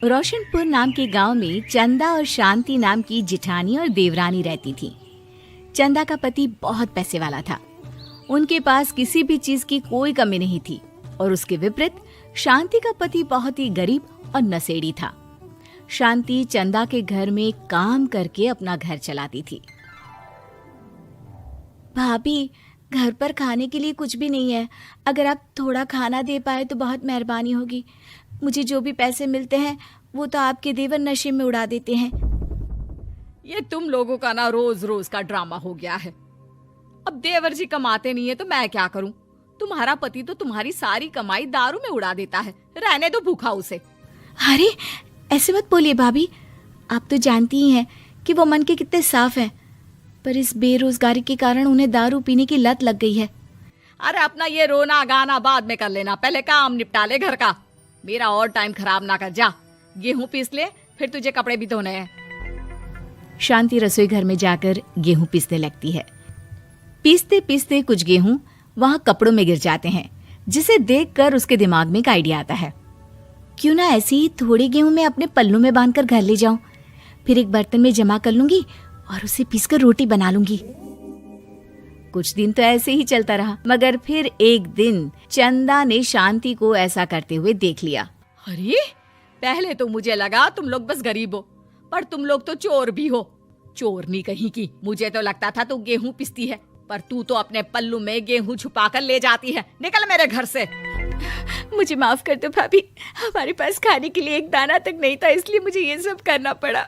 रोशनपुर नाम के गांव में चंदा और शांति नाम की जिठानी और देवरानी रहती थी। चंदा का पति बहुत पैसे वाला था। उनके पास किसी भी चीज की कोई कमी नहीं थी और उसके विपरीत शांति का पति बहुत ही गरीब और नशेड़ी था। शांति चंदा के घर में काम करके अपना घर चलाती थी। भाभी, घर पर खाने के लिए कुछ भी नहीं है। अगर आप थोड़ा खाना दे पाए तो बहुत मेहरबानी होगी। मुझे जो भी पैसे मिलते हैं वो तो आपके देवर नशे में उड़ा देते हैं। ये तुम लोगों का ना रोज रोज का ड्रामा हो गया है। अब देवर जी कमाते नहीं है तो मैं क्या करूं? तुम्हारा पति तो तुम्हारी सारी कमाई दारू में उड़ा देता है। रहने दो भूखा उसे। अरे ऐसे मत बोलिए भाभी, आप तो जानती ही हैं कि वो मन के कितने साफ हैं, पर इस बेरोजगारी के कारण उन्हें दारू पीने की लत लग गई है। अरे अपना ये रोना गाना बाद में कर लेना, पहले काम निपटा ले घर का। मेरा और टाइम खराब ना कर। जा गेहूं पीस ले, फिर तुझे कपड़े भी धोने हैं। शांति रसोई घर में जाकर गेहूं पीसने लगती है। पीसते पीसते कुछ गेहूं वहां कपड़ों में गिर जाते हैं, जिसे देखकर उसके दिमाग में एक आइडिया आता है। क्यों ना ऐसे ही थोड़े गेहूं मैं अपने पल्लू में बांधकर घर ले जाऊं, फिर एक बर्तन में जमा कर लूंगी और उसे पीसकर रोटी बना लूंगी। कुछ दिन तो ऐसे ही चलता रहा, मगर फिर एक दिन चंदा ने शांति को ऐसा करते हुए देख लिया। अरे पहले तो मुझे लगा तुम लोग बस गरीब हो, पर तुम लोग तो चोर भी हो। चोरनी कहीं की। मुझे तो लगता था तू गेहूं पिसती है, पर तू तो अपने पल्लू में गेहूं छुपा कर ले जाती है। निकल मेरे घर से। मुझे माफ कर दो भाभी, हमारे पास खाने के लिए एक दाना तक नहीं था, इसलिए मुझे ये सब करना पड़ा।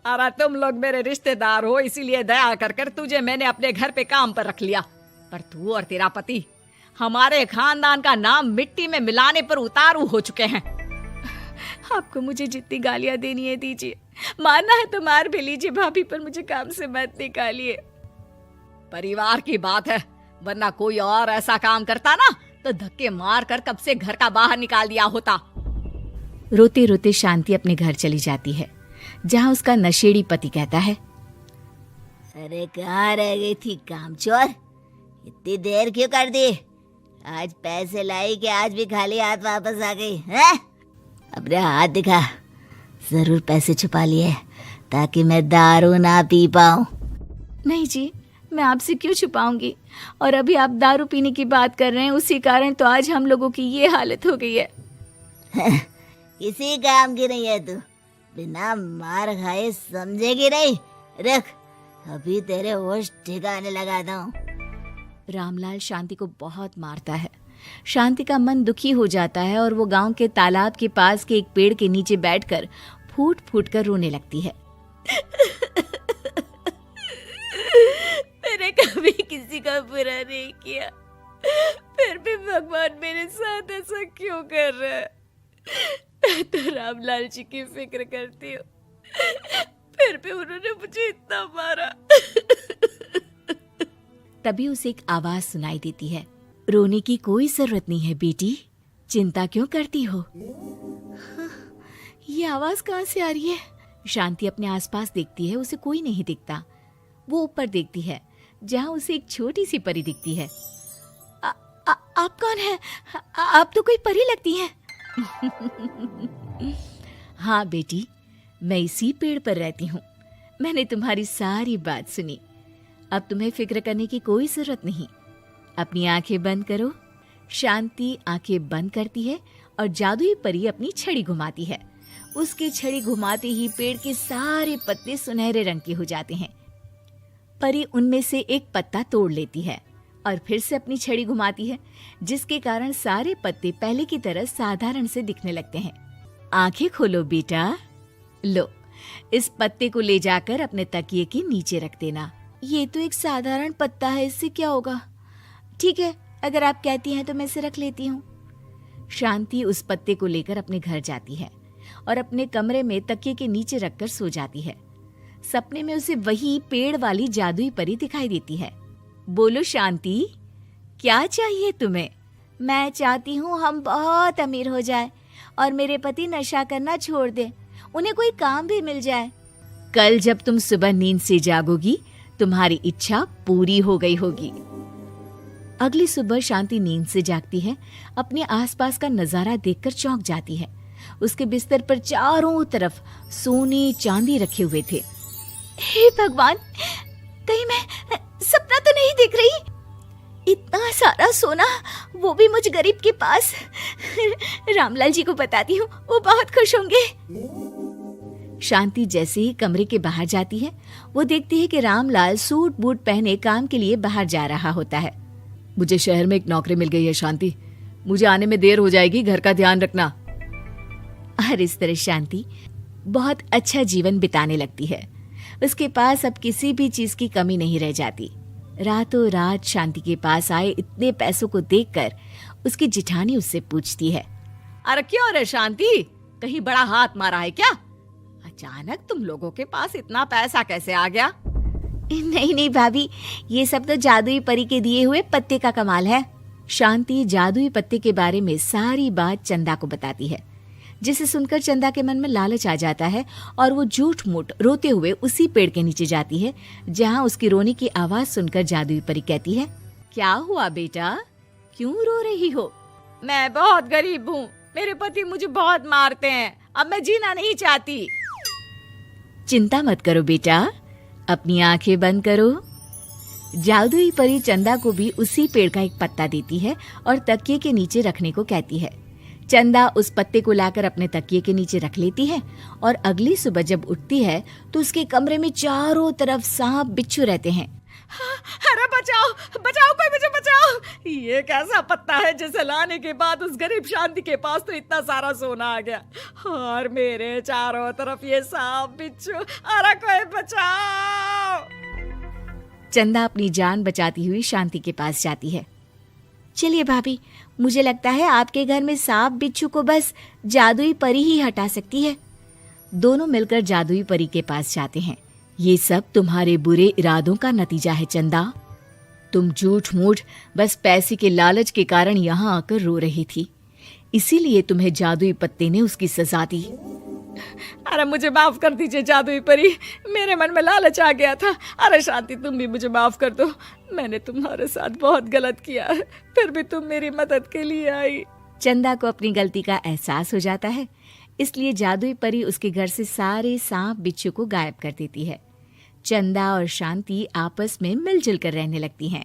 अरे तुम लोग मेरे रिश्तेदार हो, इसीलिए दया कर कर तुझे मैंने अपने घर पे काम पर रख लिया, पर तू और तेरा पति हमारे खानदान का नाम मिट्टी में मिलाने पर उतारू हो चुके हैं। आपको मुझे जितनी गालियां देनी है दीजिए, मारना है तो मार भी लीजिए भाभी, पर मुझे काम से मत निकालिए। परिवार की बात है, वरना कोई और ऐसा काम करता ना तो धक्के मार कर कब से घर का बाहर निकाल दिया होता। रोते रोते शांति अपने घर चली जाती है, जहाँ उसका नशेड़ी पति कहता है, अरे कहाँ रह गई थी कामचोर? इतनी देर क्यों कर दी? आज पैसे लाई कि आज भी खाली हाथ वापस आ गई है? अपने हाथ दिखा। जरूर पैसे छुपा लिए ताकि मैं दारू ना पी पाऊं। नहीं जी, मैं आपसे क्यों छुपाऊंगी, और अभी आप दारू पीने की बात कर रहे हैं, उसी कारण तो आज हम लोगों की ये हालत हो गई है। किसी काम की नहीं है तू, बिना मार खाए समझेगी नहीं। रख, अभी तेरे होश ठिकाने लगाता हूँ। रामलाल शांति को बहुत मारता है। शांति का मन दुखी हो जाता है और वो गांव के तालाब के पास के एक पेड़ के नीचे बैठकर फूट फूट कर रोने लगती है। मैंने कभी किसी का बुरा नहीं किया, फिर भी भगवान मेरे साथ ऐसा क्यों कर रहा है? मैं तो रामलाल जी की फिक्र करती हूँ, फिर भी उन्होंने मुझे इतना मारा। तभी उसे एक आवाज सुनाई देती है, रोने की कोई जरूरत नहीं है बेटी, चिंता क्यों करती हो? ये आवाज कहाँ से आ रही है? शांति अपने आसपास देखती है, उसे कोई नहीं दिखता। वो ऊपर देखती है, जहाँ उसे एक छोटी सी परी दिखती है। आप कौन है? आप तो कोई परी लगती हैं। हाँ बेटी, मैं इसी पेड़ पर रहती हूँ। मैंने तुम्हारी सारी बात सुनी, अब तुम्हें फिक्र करने की कोई जरूरत नहीं। अपनी आंखें बंद करो। शांति आंखें बंद करती है और जादुई परी अपनी छड़ी घुमाती है। उसकी छड़ी घुमाते ही पेड़ के सारे पत्ते सुनहरे रंग के हो जाते हैं। परी उनमें से एक पत्ता तोड़ लेती है और फिर से अपनी छड़ी घुमाती है, जिसके कारण सारे पत्ते पहले की तरह साधारण से दिखने लगते हैं। आंखें खोलो बेटा। लो, इस पत्ते को ले जाकर अपने तकिए के नीचे रख देना। ये तो एक साधारण पत्ता है, इससे क्या होगा? ठीक है, अगर आप कहती हैं तो मैं इसे रख लेती हूँ। शांति उस पत्ते को लेकर अपने घर जाती है और अपने कमरे में तकिए के नीचे रखकर सो जाती है। सपने में उसे वही पेड़ वाली जादुई परी दिखाई देती है। बोलो शांति, क्या चाहिए तुम्हें? मैं चाहती हूँ हम बहुत अमीर हो जाए और मेरे पति नशा करना छोड़ दे, उन्हें कोई काम भी मिल जाए। कल जब तुम सुबह नींद से जागोगी, तुम्हारी इच्छा पूरी हो गई होगी। अगली सुबह शांति नींद से जागती है, अपने आसपास का नजारा देखकर चौंक जाती है। उसके बिस्तर पर चारों तरफ सोने चांदी रखे हुए थे। हे भगवान, कहीं मैं सपना तो नहीं देख रही? इतना सारा सोना, वो भी मुझ गरीब के पास। रामलाल जी को बताती हूँ, वो बहुत खुश होंगे। शांति जैसे ही कमरे के बाहर जाती है, वो देखती है कि रामलाल सूट बूट पहने काम के लिए बाहर जा रहा होता है। मुझे शहर में एक नौकरी मिल गई है शांति, मुझे आने में देर हो जाएगी, घर का ध्यान रखना। और इस तरह शांति बहुत अच्छा जीवन बिताने लगती है। उसके पास अब किसी भी चीज की कमी नहीं रह जाती। रातों रात शांति के पास आए इतने पैसों को देखकर उसकी जिठानी उससे पूछती है, अरे क्यों रे शांति, कहीं बड़ा हाथ मारा है क्या? अचानक तुम लोगों के पास इतना पैसा कैसे आ गया? नहीं नहीं भाभी, ये सब तो जादुई परी के दिए हुए पत्ते का कमाल है। शांति जादुई पत्ते के बारे में सारी बात चंदा को बताती है, जिसे सुनकर चंदा के मन में लालच आ जाता है और वो झूठ मूठ रोते हुए उसी पेड़ के नीचे जाती है जहाँ उसकी रोने की आवाज सुनकर जादुई परी कहती है, क्या हुआ बेटा, क्यों रो रही हो? मैं बहुत गरीब हूँ, मेरे पति मुझे बहुत मारते हैं, अब मैं जीना नहीं चाहती। चिंता मत करो बेटा, अपनी आंखें बंद करो। जादुई परी चंदा को भी उसी पेड़ का एक पत्ता देती है और तकिए के नीचे रखने को कहती है। चंदा उस पत्ते को लाकर अपने तकिए के नीचे रख लेती है और अगली सुबह जब उठती है तो उसके कमरे में चारों तरफ सांप बिच्छू रहते हैं। अरे बचाओ बचाओ, कोई मुझे बचाओ, ये कैसा पत्ता है जिसे लाने के बाद उस गरीब शांति के पास तो इतना सारा सोना आ गया, और मेरे चारों तरफ ये सांप बिच्छू, अरे कोई बचाओ। चंदा अपनी जान बचाती हुई शांति के पास जाती है। चलिए भाभी, मुझे लगता है आपके घर में सांप बिच्छू को बस जादुई परी ही हटा सकती है। दोनों मिलकर जादुई परी के पास जाते हैं। ये सब तुम्हारे बुरे इरादों का नतीजा है चंदा। तुम झूठ मूठ बस पैसे के लालच के कारण यहाँ आकर रो रही थी, इसीलिए तुम्हें जादुई पत्ते ने उसकी सजा दी। अरे मुझे माफ कर दीजिए जादुई परी, मेरे मन में लालच आ गया था। अरे शांति, तुम भी मुझे माफ कर दो, मैंने तुम्हारे साथ बहुत गलत किया है, फिर भी तुम मेरी मदद के लिए आई। चंदा को अपनी गलती का एहसास हो जाता है, इसलिए जादुई परी उसके घर से सारे सांप बिच्छू को गायब कर देती है। चंदा और शांति आपस में मिलजुल कर रहने लगती हैं।